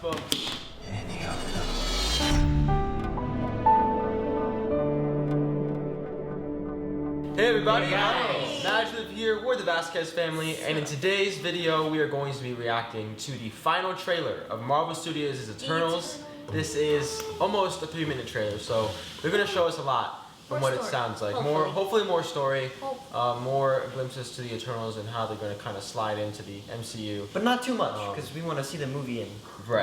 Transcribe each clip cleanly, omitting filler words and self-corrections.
goosebumps. Any of them. Hey everybody, MaJeliv here, we're the Vasquez family, and in today's video we are going to be reacting to the final trailer of Marvel Studios' Eternals. This is almost a 3-minute trailer, so they're going to show us a lot from what it sounds like. Hopefully more story, more glimpses to the Eternals and how they're going to kind of slide into the MCU. But not too much, because we want to see the movie and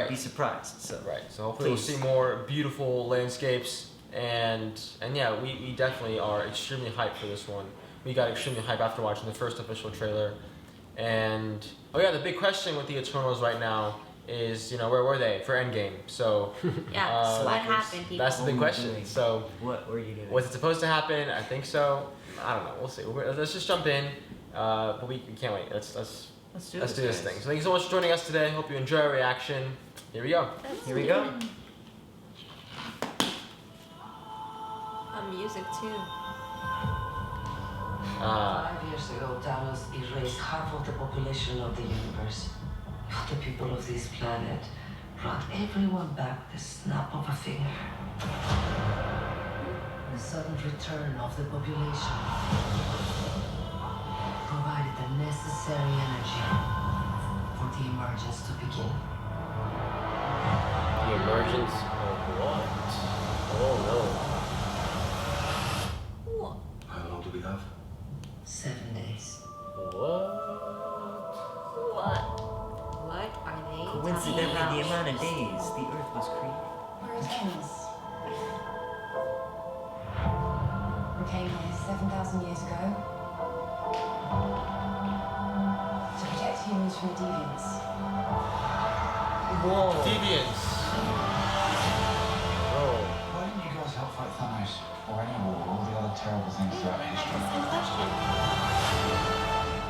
be surprised. So Hopefully we'll see more beautiful landscapes. And yeah, we definitely are extremely hyped for this one. We got extremely hyped after watching the first official trailer. And oh yeah, the big question with the Eternals right now is, you know, where were they for Endgame? So yeah, what happened, people? That's the big question. So what were you doing? Was it supposed to happen? I think so. I don't know. We'll see. Let's just jump in. But we can't wait. Let's do this thing. So thank you so much for joining us today. Hope you enjoy our reaction. Here we go. Here we go. Music too. 5 years ago, Thanos erased half of the population of the universe. But the people of this planet brought everyone back with the snap of a finger. The sudden return of the population provided the necessary energy for the emergence to begin. The emergence of what? Oh no. How long do we have? 7 days. What are they? Coincidentally, the amount of days the Earth was created. Emergence. We came here 7,000 years ago to protect humans from the deviants. Whoa. Deviants. Oh. Why didn't you guys help fight Thanos? Or any war, all the other terrible things throughout history?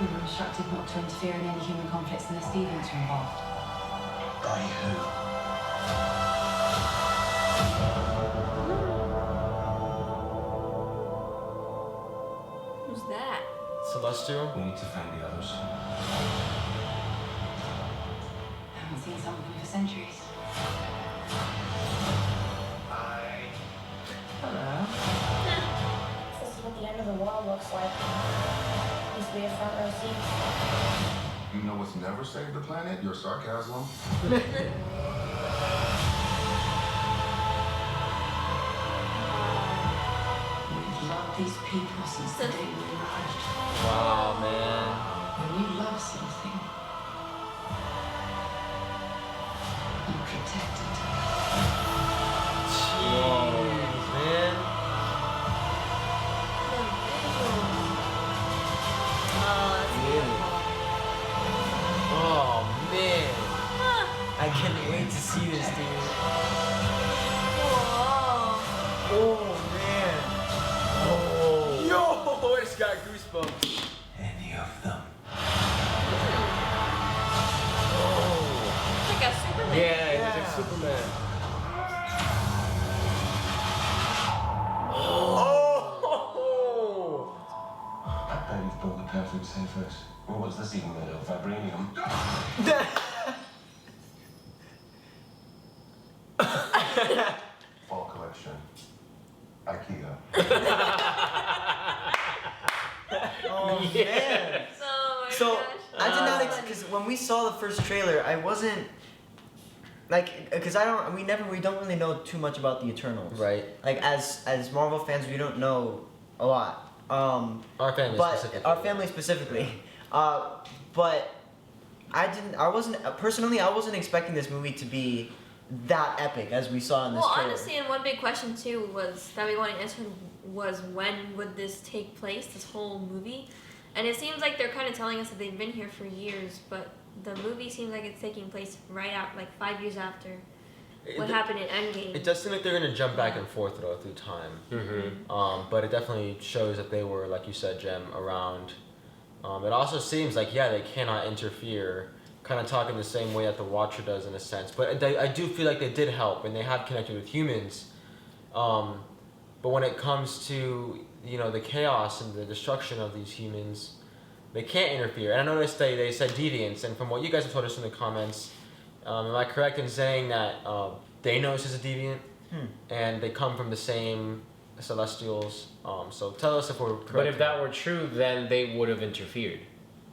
We were instructed not to interfere in any human conflicts unless deviants were involved. By who? Who's that? Celestial? We need to find the others. I haven't seen some of them for centuries. This is what the end of the world looks like. Used to be a front row seat. You know what's never saved the planet? Your sarcasm. We've loved these people since the day we emerged. Wow, man. When you love something, you protect it. Jeez, man. Oh, man. I can't wait to see this, dude. Whoa. Oh, man. Oh. Yo, I just got goosebumps. Any of them. It's like a Superman. Yeah, it's like Superman. Oh. I bet you've built the perfect surface. Well, what's this even made of? Vibranium? Fall collection. IKEA. Oh, man. Oh my So, gosh. I did not, because when we saw the first trailer, I wasn't, like, because we don't really know too much about the Eternals. Right. Like, as Marvel fans, we don't know a lot. Our family specifically. Our family specifically. But I wasn't expecting this movie to be that epic as we saw in this trailer. Well, honestly, and one big question too was that we wanted to answer was when would this take place, this whole movie? And it seems like they're kind of telling us that they've been here for years, but the movie seems like it's taking place right out, like 5 years after what happened in Endgame. It does seem like they're going to jump back and forth through time. But it definitely shows that they were, like you said, Jem, around. It also seems like, yeah, they cannot interfere, kind of talking the same way that the Watcher does in a sense. But I do feel like they did help, and they have connected with humans. But when it comes to, you know, the chaos and the destruction of these humans, they can't interfere. And I noticed they said deviants, and from what you guys have told us in the comments, Am I correct in saying that Thanos is a deviant, and they come from the same Celestials? So tell us if we're correct. But if that were true, then they would have interfered.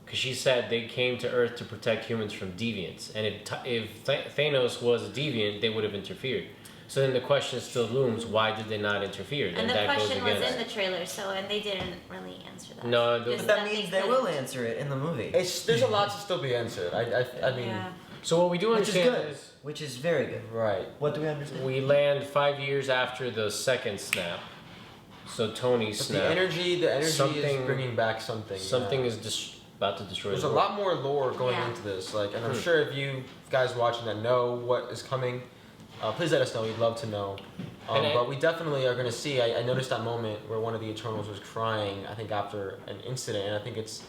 Because she said they came to Earth to protect humans from deviants. And if Thanos was a deviant, they would have interfered. So then the question still looms, why did they not interfere? And the question was in the trailer, and they didn't really answer that. No, but that means they will answer it in the movie. There's a lot to still be answered. I mean... Yeah. So what we do understand is... Which is very good. Right. What do we understand? We land 5 years after the second snap. So Tony's snap. The energy is bringing back something. Something is about to destroy There's the a world. lot more lore going into this. And I'm sure if you guys watching that know what is coming, please let us know. We'd love to know. But we definitely are going to see. I noticed that moment where one of the Eternals was crying, I think after an incident. And I think it's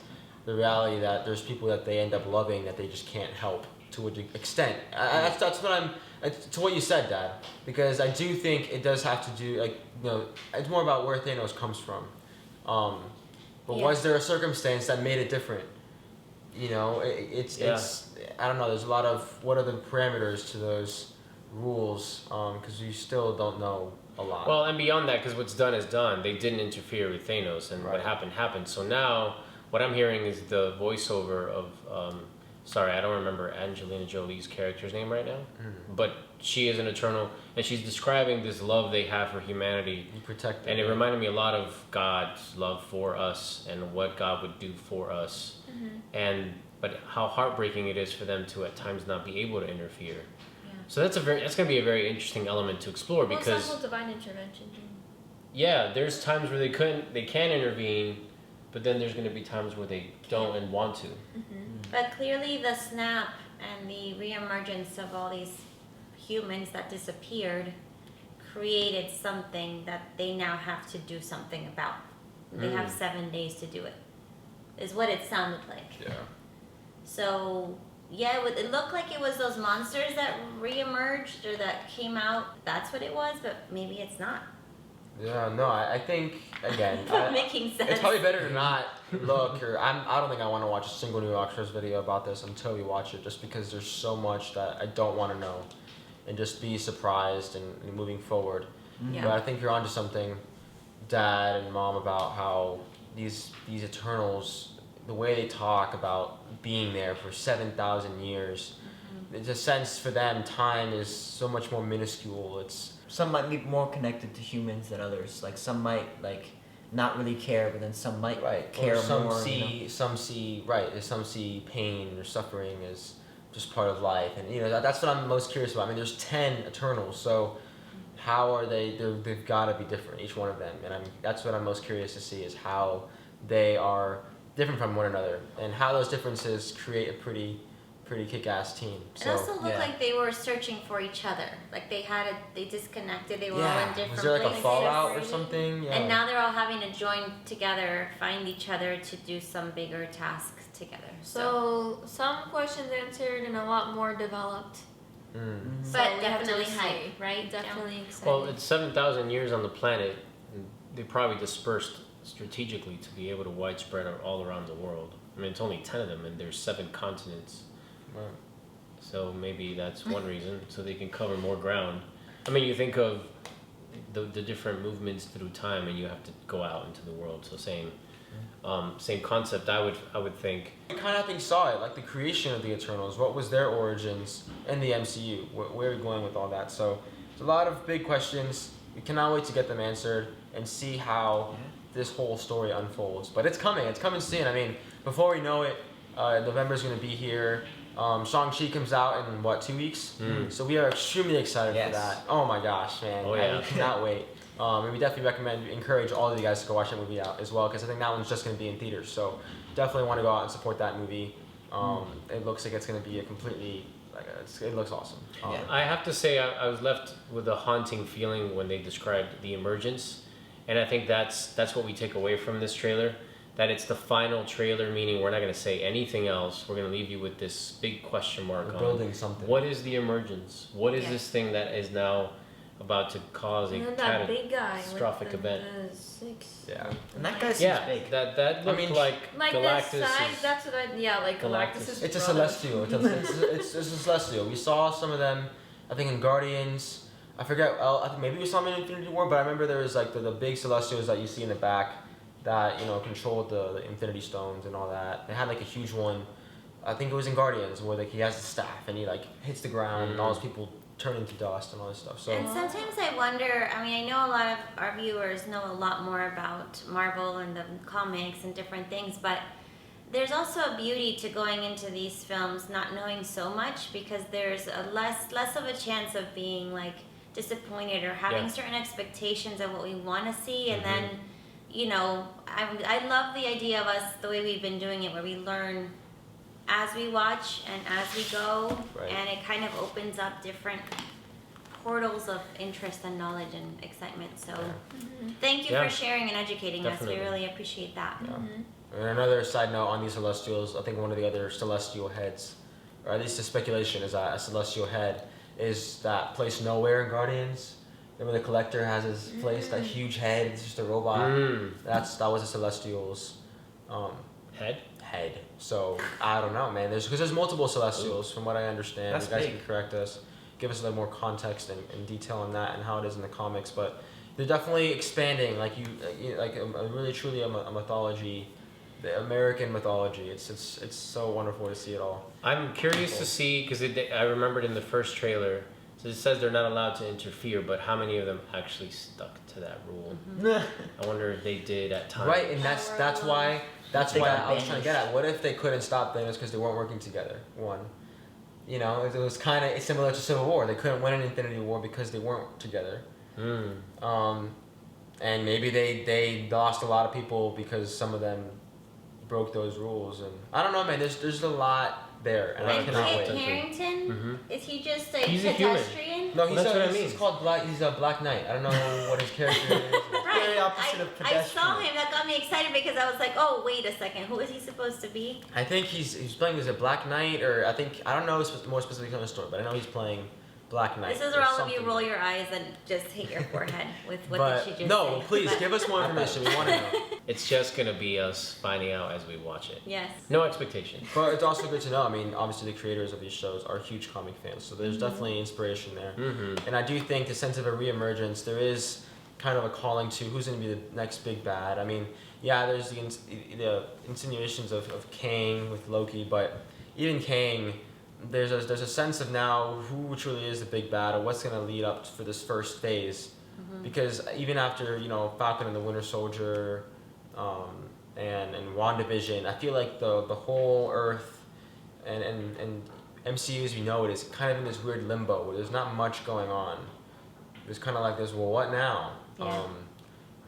the reality that there's people that they end up loving that they just can't help to an extent. That's what to what you said, Dad. Because I do think it does have to do, it's more about where Thanos comes from. But was there a circumstance that made it different? It's I don't know. There's a lot of what are the parameters to those rules? Because you still don't know a lot. Well, and beyond that, because what's done is done. They didn't interfere with Thanos, and what happened. So now, what I'm hearing is the voiceover of, sorry, I don't remember Angelina Jolie's character's name right now, but she is an Eternal, and she's describing this love they have for humanity. You protect them. And it reminded me a lot of God's love for us and what God would do for us, but how heartbreaking it is for them to at times not be able to interfere. So that's going to be a very interesting element to explore because it's also divine intervention. Yeah, there's times where they can intervene, but then there's going to be times where they don't and want to. But clearly the snap and the reemergence of all these humans that disappeared created something that they now have to do something about. They have 7 days to do it, is what it sounded like. Yeah. So, yeah, it looked like it was those monsters that reemerged or that came out. That's what it was, but maybe it's not. Yeah, no, I think, again... Not making sense. It's probably better to not look, I don't think I want to watch a single New Rockstars video about this until we watch it, just because there's so much that I don't want to know, and just be surprised and moving forward. Yeah. But I think you're onto something, Dad and Mom, about how these Eternals, the way they talk about being there for 7,000 years, it's a sense for them time is so much more minuscule. Some might be more connected to humans than others. Like some might not really care, but then some might care or some more. Some see pain or suffering as just part of life, and that's what I'm most curious about. I mean, there's 10 Eternals, so how are they've got to be different, each one of them, and that's what I'm most curious to see is how they are different from one another, and how those differences create a pretty kick-ass team. It also looked like they were searching for each other. Like they disconnected. They were all in different places. Was there like a fallout or something? Yeah. And now they're all having to join together, find each other to do some bigger task together. So some questions answered and a lot more developed. But So we have to definitely see. hype, right? Definitely excited. Well, it's 7,000 years on the planet. And they probably dispersed strategically to be able to widespread all around the world. I mean, it's only 10 of them, and there's 7 continents. Right. So maybe that's one reason, so they can cover more ground. I mean, you think of the different movements through time, and you have to go out into the world. So same concept. I would think. We kind of, I think, saw it, like the creation of the Eternals. What was their origins in the MCU? Where are we going with all that? So there's a lot of big questions. We cannot wait to get them answered and see how this whole story unfolds. But it's coming. It's coming soon. I mean, before we know it, November's going to be here. Shang-Chi comes out in, 2 weeks? So we are extremely excited for that. Oh my gosh, man. Oh, yeah. I cannot wait. And we definitely encourage all of you guys to go watch that movie out as well, because I think that one's just going to be in theaters. So definitely want to go out and support that movie. It looks like it's going to be a completely, it looks awesome. I have to say, I was left with a haunting feeling when they described the Emergence. And I think that's what we take away from this trailer. That it's the final trailer, meaning we're not going to say anything else. We're going to leave you with this big question mark We're on building something. What is the Emergence? What is this thing that is now about to cause a And then that big guy catastrophic with event. the six. Yeah. And that guy seems Yeah, big. that looked like Like Galactus. the size, is- that's what like Galactus Galactus. is It's a brother. celestial. It's a celestial. We saw some of them, I think, in Guardians. I forget. I think maybe we saw them in Infinity War, but I remember there was like the big celestials that you see in the back that controlled the Infinity Stones and all that. They had like a huge one. I think it was in Guardians where like he has the staff and he like hits the ground and all those people turn into dust and all this stuff. So And sometimes I wonder, I mean, I know a lot of our viewers know a lot more about Marvel and the comics and different things, but there's also a beauty to going into these films not knowing so much, because there's a less of a chance of being like disappointed or having certain expectations of what we want to see, and then, I love the idea of us, the way we've been doing it, where we learn as we watch and as we go, and it kind of opens up different portals of interest and knowledge and excitement. So thank you for sharing and educating us. We really appreciate that. And another side note on these Celestials, I think one of the other Celestial heads, or at least the speculation is that a Celestial head is that place nowhere in Guardians. Remember the Collector has his place, that huge head, it's just a robot. That was a Celestial's head. So I don't know, man. Because there's multiple Celestials from what I understand. That's you guys big. can correct us, give us a little more context and detail on that and how it is in the comics. But they're definitely expanding, like really truly a mythology. The American mythology. It's so wonderful to see it all. I'm curious to see, because I remembered in the first trailer, so it says they're not allowed to interfere, but how many of them actually stuck to that rule? I wonder if they did at times. Right, and that's why I was trying to get at. What if they couldn't stop Thanos because they weren't working together? It was kind of similar to Civil War. They couldn't win an Infinity War because they weren't together. And maybe they lost a lot of people because some of them broke those rules, and I don't know, man. There's a lot there, and I cannot wait. Kit Harington, is he just a He's a human. pedestrian? No, he's called Black. He's a Black Knight. I don't know what his character is. Right. Very opposite of I saw pedestrian. him. That got me excited because I was like, oh, wait a second. Who is he supposed to be? I think he's playing as a Black Knight, or I don't know more specifically on the story, but I know he's playing Black Knight. This is where all of you roll your eyes and just hit your forehead with what did she just say. Please But- give us more information. We want to know. It's just gonna be us finding out as we watch it. Yes. No expectation. But it's also good to know. I mean, obviously the creators of these shows are huge comic fans, so there's definitely inspiration there. And I do think the sense of a re-emergence, there is kind of a calling to who's going to be the next big bad. I mean, yeah, there's the insinuations of Kang with Loki, but even Kang, there's a sense of now who truly is the big bad, or what's going to lead up for this first phase. Because even after Falcon and the Winter Soldier, and WandaVision, I feel like the whole Earth and MCU as we know it is kind of in this weird limbo where there's not much going on. There's kind of like this, well, what now?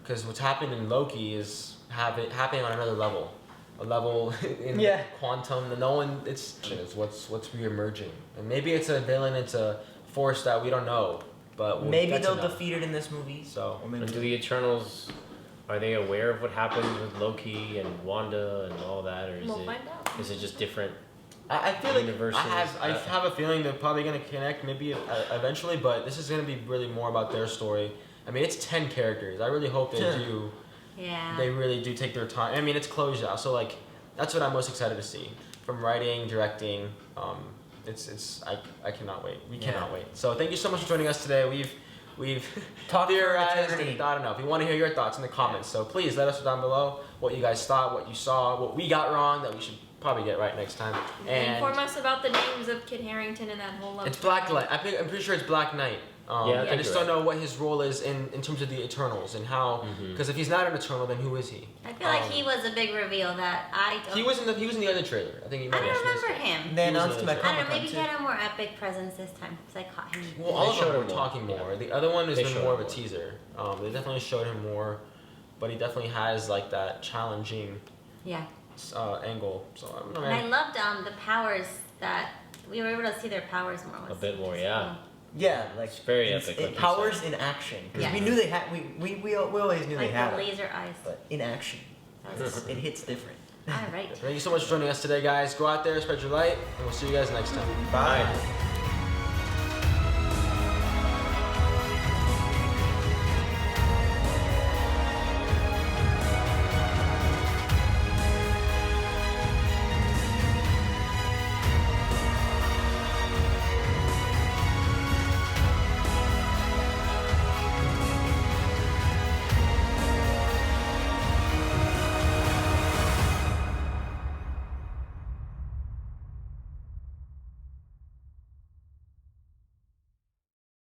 Because what's happening in Loki is happening on another level. A level in quantum that no one, it's what's re-emerging. And maybe it's a villain, it's a force that we don't know. But maybe they'll defeat it in this movie. So, or maybe Do the Eternals, are they aware of what happens with Loki and Wanda and all that, or is it just different? I feel like universes? I have a feeling they're probably gonna connect maybe eventually, but this is gonna be really more about their story. I mean, it's 10 characters. I really hope they do. Yeah. They really do take their time. I mean, it's closed out, so like that's what I'm most excited to see from writing, directing. I cannot wait. We cannot wait. So thank you so much for joining us today. We've Talked theorized and thought enough. We want to hear your thoughts in the comments. So please let us know down below what you guys thought, what you saw, what we got wrong that we should probably get right next time. And inform us about the names of Kit Harington and that whole. it's Black Knight. I'm pretty sure it's Black Knight. I just don't know what his role is in terms of the Eternals and how. Because if he's not an Eternal, then who is he? I feel like he was a big reveal that I don't. He was in the other trailer. I think he. I don't remember him. They announced him at I don't know. Comic-Con Maybe he too. had a more epic presence this time because I caught him. Well, all of them were him talking more. more. The other one has They been showed more of him a more. teaser. They definitely showed him more, but he definitely has like that challenging Yeah. angle. So I don't know, And I man. loved the powers that we were able to see their powers more. A bit more, yeah. Yeah, like It's very epic, like It you powers said. in action because Yeah. we knew they had. We always knew Like they had the it, laser eyes. but in action, it hits different. All right. Thank you so much for joining us today, guys. Go out there, spread your light, and we'll see you guys next time. Bye. Bye.